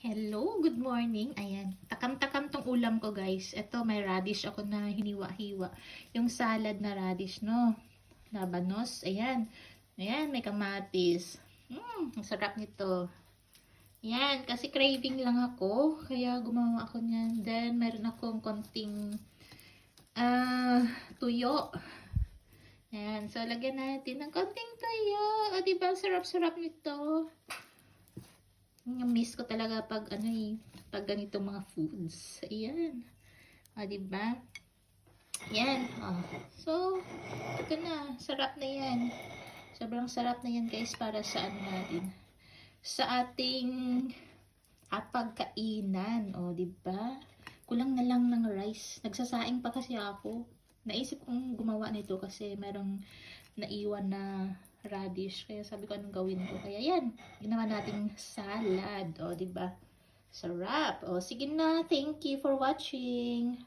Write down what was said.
Hello, good morning. Ayan, takam-takam tong ulam ko guys. Ito, may radish ako na hiniwa-hiwa. Yung salad na radish, no? Labanos, ayan. Ayan, may kamatis. Ang sarap nito. Ayan, kasi craving lang ako. Kaya gumawa ako niyan. Then, meron akong konting tuyo. Ayan, so lagyan natin ng konting tuyo. O, diba, sarap-sarap nito. Miss ko talaga pag pag ganitong mga foods. Ayan. O, diba? Yan. O. So, ito na. Sarap na yan. Sobrang sarap na yan guys para sa natin. Sa ating pagkainan. O, diba? Kulang na lang ng rice. Nagsasaing pa kasi ako. Naisip kong gumawa nito kasi merong naiwan na radish. Kaya sabi ko anong gawin ko. Kaya yan, ginawa nating salad. O, diba? Sarap. O, sige na. Thank you for watching.